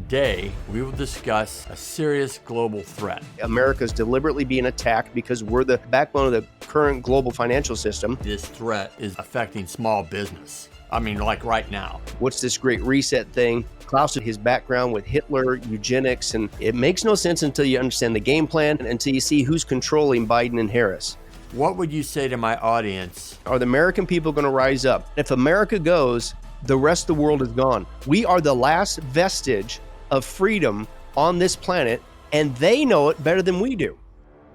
Today, we will discuss a serious global threat. America's deliberately being attacked because we're the backbone of the current global financial system. This threat is affecting small business. I mean, like right now. What's this great reset thing? Klaus, his background with Hitler, eugenics, and it makes no sense until you understand the game plan and until you see who's controlling Biden and Harris. What would you say to my audience? Are the American people going to rise up? If America goes, the rest of the world is gone. We are the last vestige of freedom on this planet, and they know it better than we do.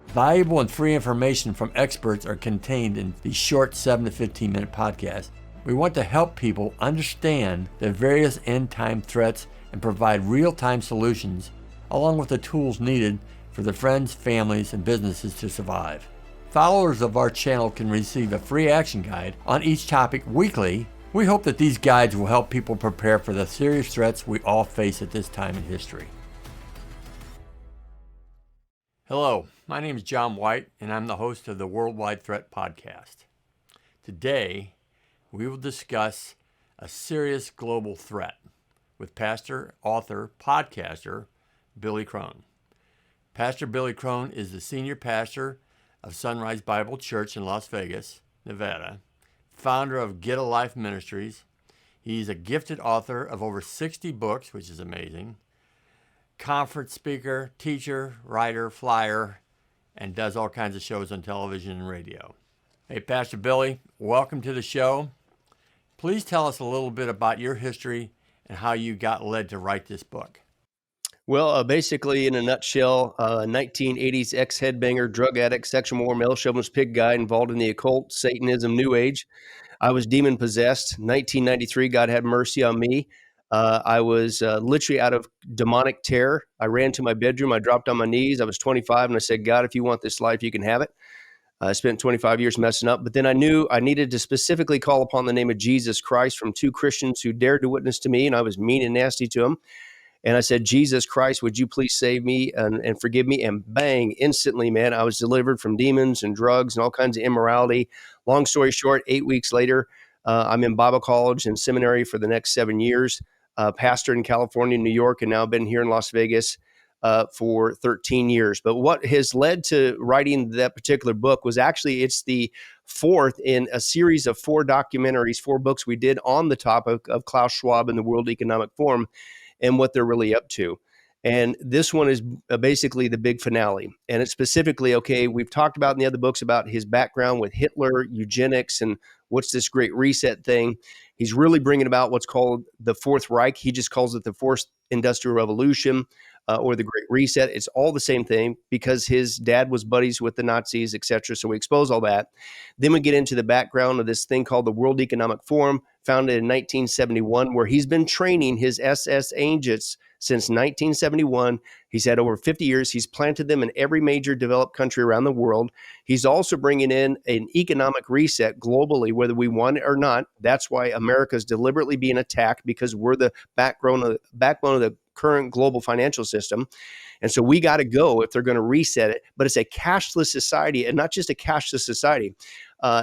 Valuable and free information from experts are contained in these short 7 to 15 minute podcasts. We want to help people understand the various end time threats and provide real-time solutions along with the tools needed for their friends, families, and businesses to survive. Followers of our channel can receive a free action guide on each topic weekly. We hope that these guides will help people prepare for the serious threats we all face at this time in history. Hello, my name is John White, and I'm the host of the Worldwide Threat Podcast. Today, we will discuss a serious global threat with pastor, author, podcaster, Billy Crone. Pastor Billy Crone is the senior pastor of Sunrise Bible Church in Las Vegas, Nevada, founder of Get a Life Ministries. He's a gifted author of over 60 books, which is amazing, conference speaker, teacher, writer, flyer, and does all kinds of shows on television and radio. Hey, Pastor Billy, welcome to the show. Please tell us a little bit about your history and how you got led to write this book. Well, basically, in a nutshell, 1980s ex-headbanger, drug addict, sexual war, male chauvinist pig guy involved in the occult, Satanism, New Age. I was demon-possessed. 1993, God had mercy on me. I was literally out of demonic terror. I ran to my bedroom. I dropped on my knees. I was 25, and I said, God, if you want this life, you can have it. I spent 25 years messing up, but then I knew I needed to specifically call upon the name of Jesus Christ from two Christians who dared to witness to me, and I was mean and nasty to them. And I said, Jesus Christ, would you please save me and forgive me? And bang, instantly, man, I was delivered from demons and drugs and all kinds of immorality. Long story short, 8 weeks later, I'm in Bible college and seminary for the next 7 years, pastor in California, New York, and now been here in Las Vegas for 13 years. But what has led to writing that particular book was actually, it's the fourth in a series of 4 documentaries, 4 books we did on the topic of Klaus Schwab and the World Economic Forum and what they're really up to. And this one is basically the big finale. And it's specifically, okay, we've talked about in the other books about his background with Hitler, eugenics, and what's this great reset thing. He's really bringing about what's called the Fourth Reich. He just calls it the Fourth Industrial Revolution or the Great Reset. It's all the same thing because his dad was buddies with the Nazis, etc. So we expose all that. Then we get into the background of this thing called the World Economic Forum, founded in 1971, where he's been training his SS agents since 1971. He's had over 50 years. He's planted them in every major developed country around the world. He's also bringing in an economic reset globally, whether we want it or not. That's why America's deliberately being attacked, because we're the backbone of the current global financial system. And so we got to go if they're going to reset it. But it's a cashless society, and not just a cashless society.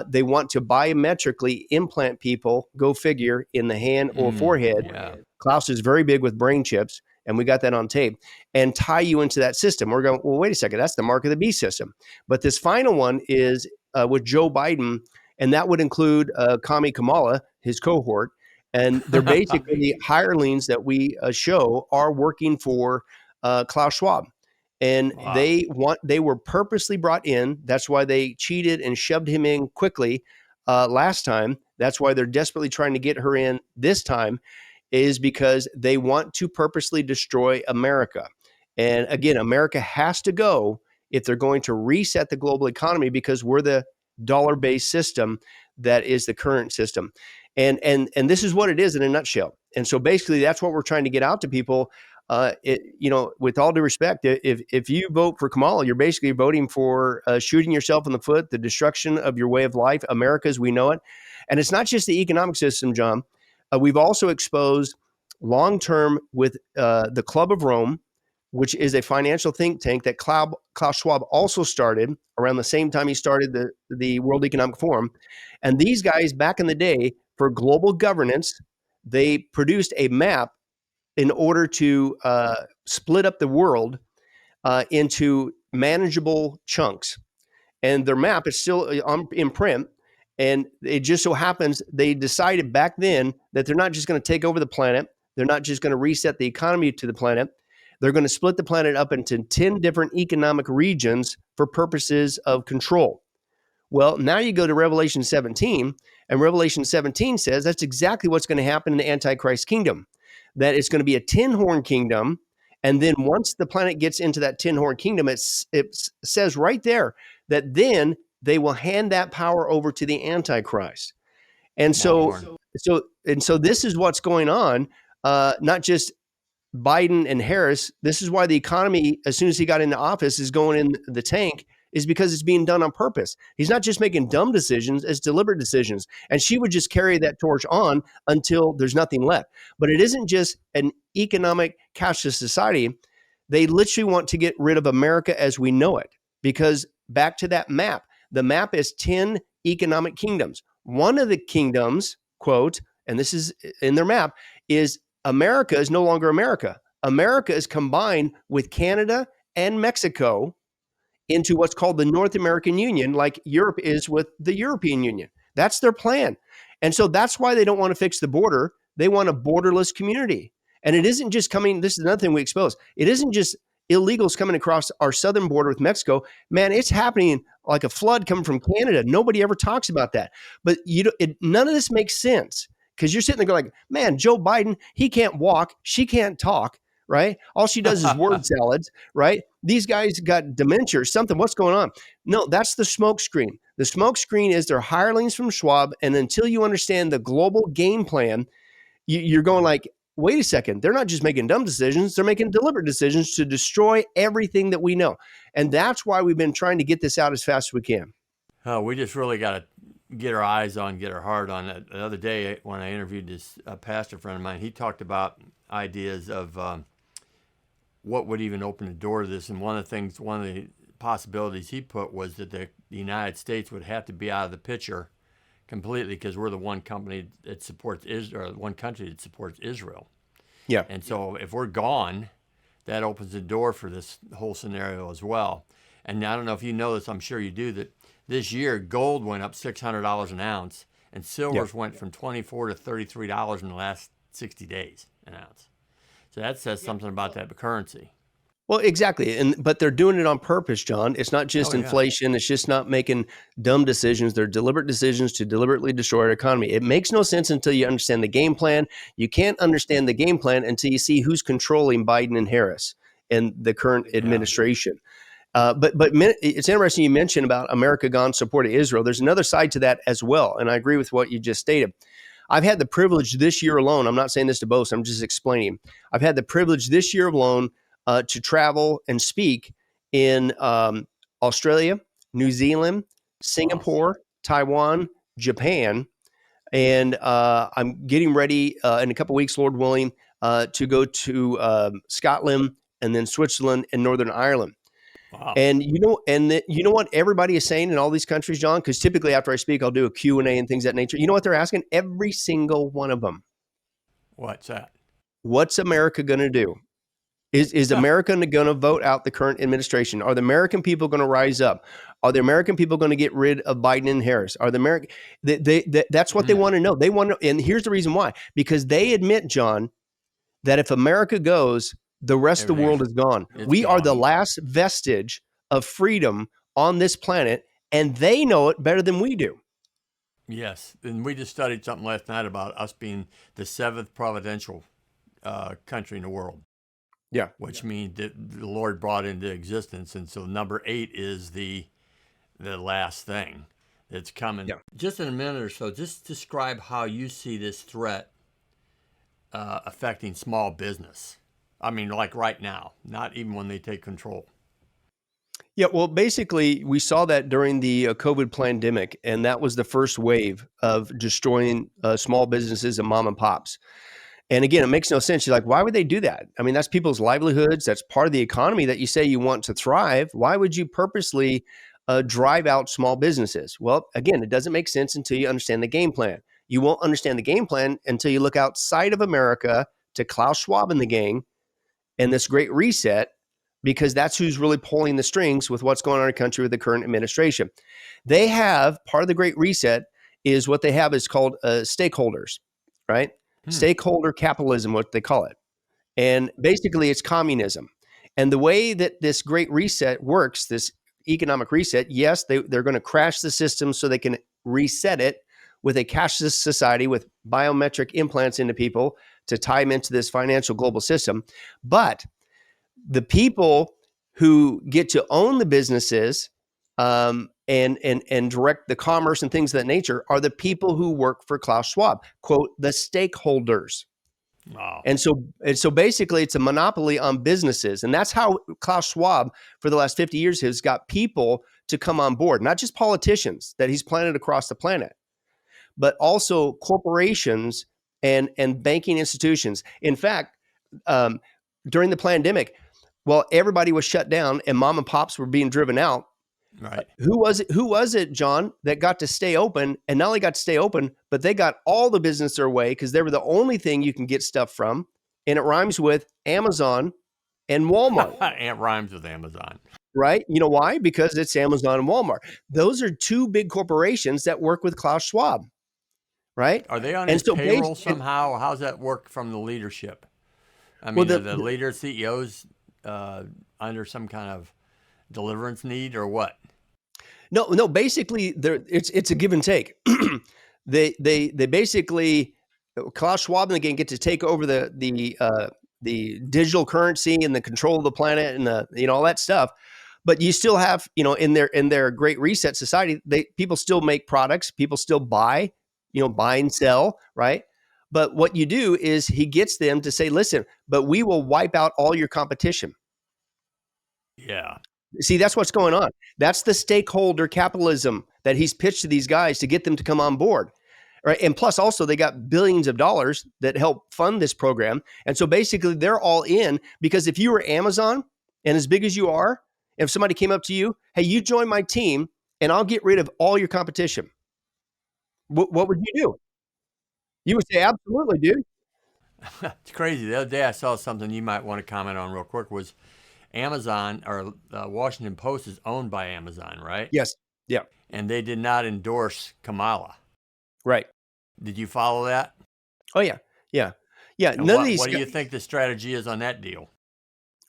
They want to biometrically implant people, go figure, in the hand or forehead. Yeah. Klaus is very big with brain chips, and we got that on tape, and tie you into that system. We're going, well, wait a second, that's the mark of the beast system. But this final one is with Joe Biden, and that would include Kami Kamala, his cohort. And they're basically hirelings that we show are working for Klaus Schwab. And Wow. they were purposely brought in. That's why they cheated and shoved him in quickly last time. That's why they're desperately trying to get her in this time, is because they want to purposely destroy America. And again, America has to go if they're going to reset the global economy, because we're the dollar-based system that is the current system. And this is what it is in a nutshell. And so basically that's what we're trying to get out to people. With all due respect, if you vote for Kamala, you're basically voting for shooting yourself in the foot, the destruction of your way of life, America as we know it. And it's not just the economic system, John. We've also exposed long-term with the Club of Rome, which is a financial think tank that Klaus Schwab also started around the same time he started the World Economic Forum. And these guys back in the day, for global governance, they produced a map in order to split up the world into manageable chunks. And their map is still in print. And it just so happens they decided back then that they're not just going to take over the planet. They're not just going to reset the economy to the planet. They're going to split the planet up into 10 different economic regions for purposes of control. Well, now you go to Revelation 17, and Revelation 17 says that's exactly what's going to happen in the Antichrist kingdom, that it's going to be a 10-horn kingdom. And then once the planet gets into that 10-horn kingdom, it says right there that then they will hand that power over to the Antichrist. And so this is what's going on, not just Biden and Harris. This is why the economy, as soon as he got into office, is going in the tank, is because it's being done on purpose. He's not just making dumb decisions, it's deliberate decisions. And she would just carry that torch on until there's nothing left. But it isn't just an economic cashless society. They literally want to get rid of America as we know it. Because back to that map, the map is 10 economic kingdoms. One of the kingdoms, quote, and this is in their map, is America is no longer America. America is combined with Canada and Mexico into what's called the North American Union, like Europe is with the European Union. That's their plan. And so that's why they don't want to fix the border. They want a borderless community. And it isn't just coming, this is another thing we expose. It isn't just illegals coming across our southern border with Mexico. Man, it's happening like a flood coming from Canada. Nobody ever talks about that. But none of this makes sense because you're sitting there going like, man, Joe Biden, he can't walk. She can't talk, right? All she does is word salads, right? These guys got dementia or something. What's going on? No, that's the smoke screen. The smoke screen is they're hirelings from Schwab. And until you understand the global game plan, you're going like, wait a second. They're not just making dumb decisions. They're making deliberate decisions to destroy everything that we know. And that's why we've been trying to get this out as fast as we can. We just really got to get our eyes on, get our heart on it. The other day when I interviewed this pastor friend of mine, he talked about ideas of what would even open the door to this. And one of the possibilities he put was that the United States would have to be out of the picture completely because we're the one company that supports Israel, one country that supports Israel. Yeah. And so if we're gone, that opens the door for this whole scenario as well. And I don't know if you know this, I'm sure you do, that this year gold went up $600 an ounce and silver's went from $24 to $33 in the last 60 days an ounce. So that says something about that currency. Well, exactly. But they're doing it on purpose, John. It's not just inflation. It's just not making dumb decisions. They're deliberate decisions to deliberately destroy our economy. It makes no sense until you understand the game plan. You can't understand the game plan until you see who's controlling Biden and Harris and the current administration. But it's interesting you mentioned about America gone support of Israel. There's another side to that as well. And I agree with what you just stated. I've had the privilege this year alone. I'm not saying this to boast. I'm just explaining. I've had the privilege this year alone to travel and speak in Australia, New Zealand, Singapore, Taiwan, Japan. And I'm getting ready in a couple of weeks, Lord willing, to go to Scotland and then Switzerland and Northern Ireland. Wow. And you know what everybody is saying in all these countries, John? Because typically after I speak, I'll do a Q&A and things of that nature. You know what they're asking? Every single one of them. What's that? What's America going to do? Is America going to vote out the current administration? Are the American people going to rise up? Are the American people going to get rid of Biden and Harris? Are the American? That's what they want to know. They want to, and here's the reason why: because they admit, John, that if America goes, the rest of the world is gone. We are the last vestige of freedom on this planet, and they know it better than we do. Yes, and we just studied something last night about us being the seventh providential country in the world. Yeah, which means that the Lord brought into existence, and so number 8 is the last thing that's coming. Yeah. Just in a minute or so, just describe how you see this threat affecting small business. I mean, like right now, not even when they take control. Yeah, well, basically, we saw that during the COVID pandemic, and that was the first wave of destroying small businesses and mom and pops. And again, it makes no sense. You're like, why would they do that? I mean, that's people's livelihoods. That's part of the economy that you say you want to thrive. Why would you purposely drive out small businesses? Well, again, it doesn't make sense until you understand the game plan. You won't understand the game plan until you look outside of America to Klaus Schwab and the gang and this great reset, because that's who's really pulling the strings with what's going on in our country with the current administration. They have part of the great reset is what they have is called stakeholders, right? Stakeholder capitalism, what they call it. And basically it's communism. And the way that this great reset works, this economic reset, yes, they're going to crash the system so they can reset it with a cashless society with biometric implants into people to tie them into this financial global system. But the people who get to own the businesses and direct the commerce and things of that nature are the people who work for Klaus Schwab, quote, the stakeholders. Wow. And so basically it's a monopoly on businesses. And that's how Klaus Schwab for the last 50 years has got people to come on board, not just politicians that he's planted across the planet, but also corporations and banking institutions. In fact, during the pandemic, while everybody was shut down and mom and pops were being driven out, Right. Who was it, John, that got to stay open? And not only got to stay open, but they got all the business their way because they were the only thing you can get stuff from. And it rhymes with Amazon and Walmart, It rhymes with Amazon. right? You know why? Because it's Amazon and Walmart. Those are two big corporations that work with Klaus Schwab, right? Are they on And his so payroll somehow? How's that work from the leadership? I mean, Well, are the leader CEOs under some kind of deliverance need or what? No. Basically, it's a give and take. They basically Klaus Schwab and the gang get to take over the digital currency and the control of the planet and all that stuff. But you still have in their great reset society, people still make products, people still buy, buy and sell, right? But what you do is he gets them to say, listen, but we will wipe out all your competition. Yeah. See, that's what's going on. That's the stakeholder capitalism that he's pitched to these guys to get them to come on board. Right. And plus, also, they got billions of dollars that help fund this program. And so basically, they're all in because if you were Amazon and as big as you are, if somebody came up to you, hey, you join my team and I'll get rid of all your competition, what would you do? You would say, absolutely, dude. It's crazy. The other day I saw something you might want to comment on real quick was Amazon or Washington Post is owned by Amazon, right? Yes. Yeah. And they did not endorse Kamala. Right. Did you follow that? Oh, yeah. Yeah. Yeah. And None of these. What do you think the strategy is on that deal?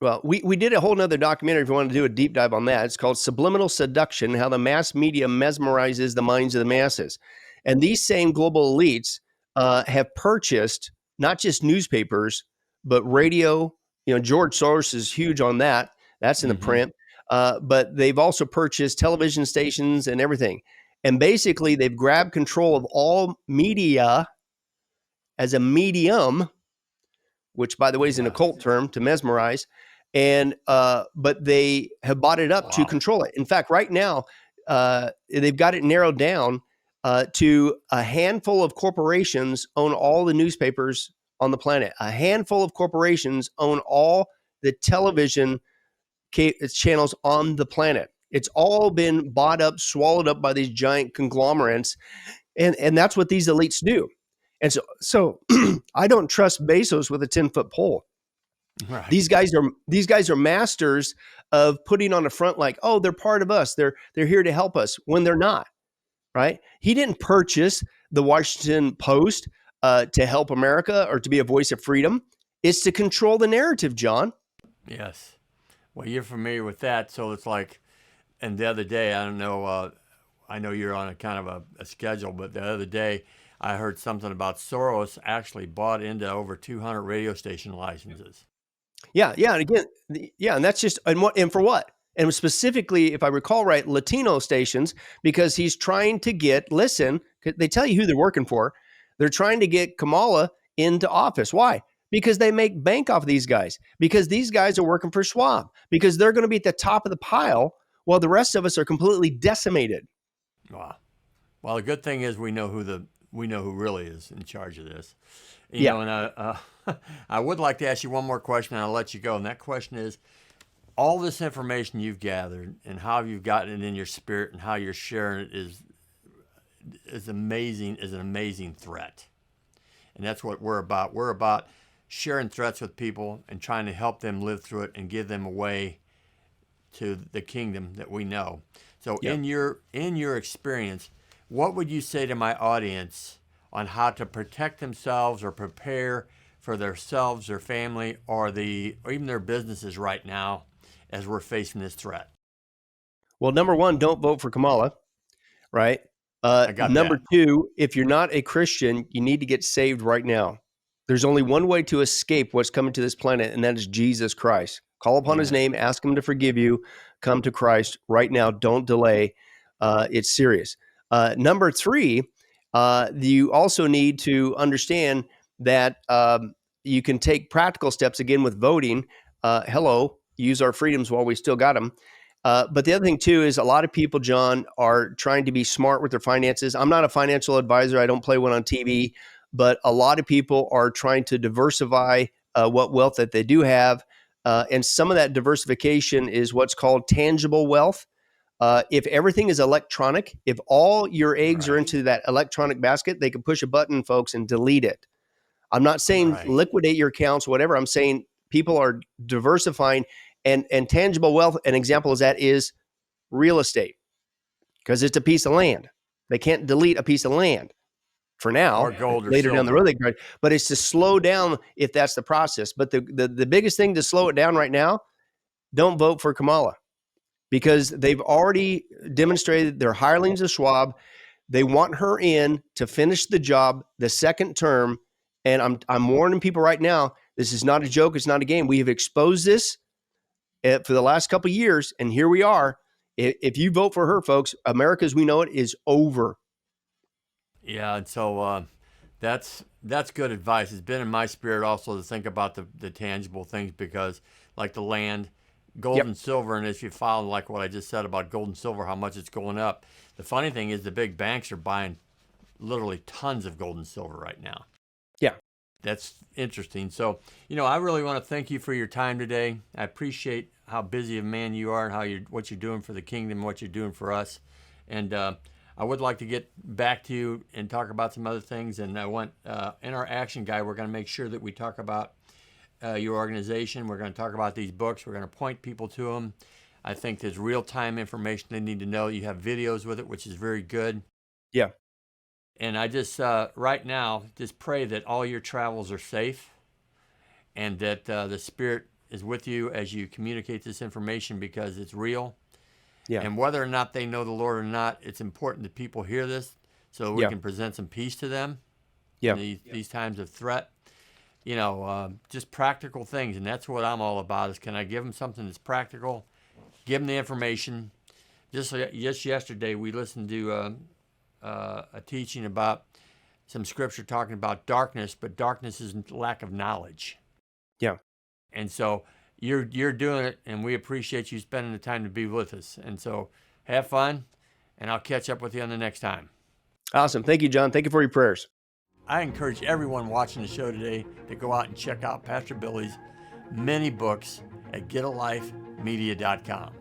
Well, we did a whole nother documentary if you want to do a deep dive on that. It's called Subliminal Seduction, How the Mass Media Mesmerizes the Minds of the Masses. And these same global elites have purchased not just newspapers, but radio. George Soros is huge on that. That's in the print. But they've also purchased television stations and everything. And basically, they've grabbed control of all media as a medium, which, by the way, is an occult term to mesmerize. And but they have bought it up to control it. In fact, right now, they've got it narrowed down to a handful of corporations own all the newspapers on the planet. A handful of corporations own all the television channels on the planet. It's all been bought up, swallowed up by these giant conglomerates, and that's what these elites do. And so I don't trust Bezos with a 10-foot pole. Right. These guys are masters of putting on the front like, oh, they're part of us. They're here to help us when they're not. Right? He didn't purchase the Washington Post to help America or to be a voice of freedom. It's to control the narrative, John. Yes. Well, you're familiar with that, so it's like, and the other day, I don't know, I know you're on a kind of a schedule, but the other day I heard something about Soros actually bought into over 200 radio station licenses. Yeah, and again, and that's just and for what? And specifically, if I recall right, Latino stations, because he's trying to they tell you who they're working for. They're trying to get Kamala into office. Why? Because they make bank off of these guys. Because these guys are working for Schwab. Because they're going to be at the top of the pile while the rest of us are completely decimated. Wow. Well, the good thing is we know who really is in charge of this. You Yeah. know, and I would like to ask you one more question, and I'll let you go. And that question is, all this information you've gathered and how you've gotten it in your spirit and how you're sharing it is amazing, is an amazing threat. And that's what we're about. We're about sharing threats with people and trying to help them live through it and give them a way to the kingdom that we know. So Yep. in your experience, what would you say to my audience on how to protect themselves or prepare for themselves, their family, or even their businesses right now as we're facing this threat? Well, number one, don't vote for Kamala, right? I got Number that. two, if you're not a Christian, you need to get saved right now. There's only one way to escape what's coming to this planet, and that is Jesus Christ. Call upon his Amen. name, ask him to forgive you, come to Christ right now. Don't delay. It's serious. Number three, you also need to understand that you can take practical steps again with voting. Use our freedoms while we still got them. But the other thing too is a lot of people, John, are trying to be smart with their finances. I'm not a financial advisor. I don't play one on TV, but a lot of people are trying to diversify what wealth that they do have. And some of that diversification is what's called tangible wealth. If everything is electronic, if all your eggs are Right. into that electronic basket, they can push a button, folks, and delete it. I'm not saying Right. liquidate your accounts, whatever. I'm saying people are diversifying, and tangible wealth. An example of that is real estate, because it's a piece of land. They can't delete a piece of land for now. Or gold or Later down the road, silver. they can, but it's to slow down if that's the process. But the biggest thing to slow it down right now, don't vote for Kamala, because they've already demonstrated they're hirelings of Schwab. They want her in to finish the job the second term. And I'm warning people right now, this is not a joke. It's not a game. We have exposed this for the last couple of years, and here we are. If you vote for her, folks, America as we know it is over. Yeah, and so that's good advice. It's been in my spirit also to think about the tangible things, because like the land, gold Yep. and silver, and if you follow like what I just said about gold and silver, how much it's going up. The funny thing is the big banks are buying literally tons of gold and silver right now. Yeah. That's interesting. So, I really want to thank you for your time today. I appreciate how busy a man you are and what you're doing for the kingdom, what you're doing for us. And I would like to get back to you and talk about some other things. And I want, in our action guide, we're going to make sure that we talk about your organization. We're going to talk about these books. We're going to point people to them. I think there's real-time information they need to know. You have videos with it, which is very good. Yeah. And I just, right now, just pray that all your travels are safe, and that the Spirit is with you as you communicate this information, because it's real. Yeah. And whether or not they know the Lord or not, it's important that people hear this so we can present some peace to them Yeah. in these times of threat. Just practical things. And that's what I'm all about, is can I give them something that's practical, give them the information. Just yesterday, we listened to a teaching about some scripture talking about darkness, but darkness is lack of knowledge. Yeah. And so you're doing it, and we appreciate you spending the time to be with us. And so have fun, and I'll catch up with you on the next time. Awesome. Thank you, John. Thank you for your prayers. I encourage everyone watching the show today to go out and check out Pastor Billy's many books at getalifemedia.com.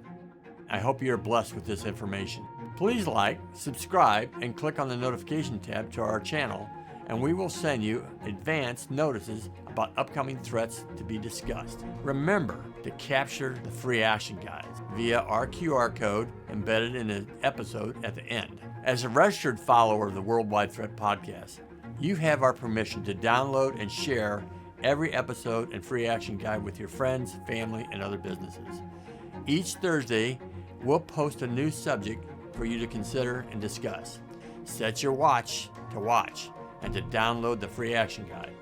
I hope you're blessed with this information. Please like, subscribe, and click on the notification tab to our channel, and we will send you advanced notices about upcoming threats to be discussed. Remember to capture the free action guides via our QR code embedded in the episode at the end. As a registered follower of the Worldwide Threat Podcast, you have our permission to download and share every episode and free action guide with your friends, family, and other businesses. Each Thursday, we'll post a new subject for you to consider and discuss. Set your watch to watch and to download the free action guide.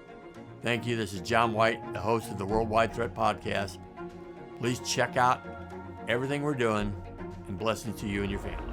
Thank you. This is John White, the host of the Worldwide Threat Podcast. Please check out everything we're doing, and blessings to you and your family.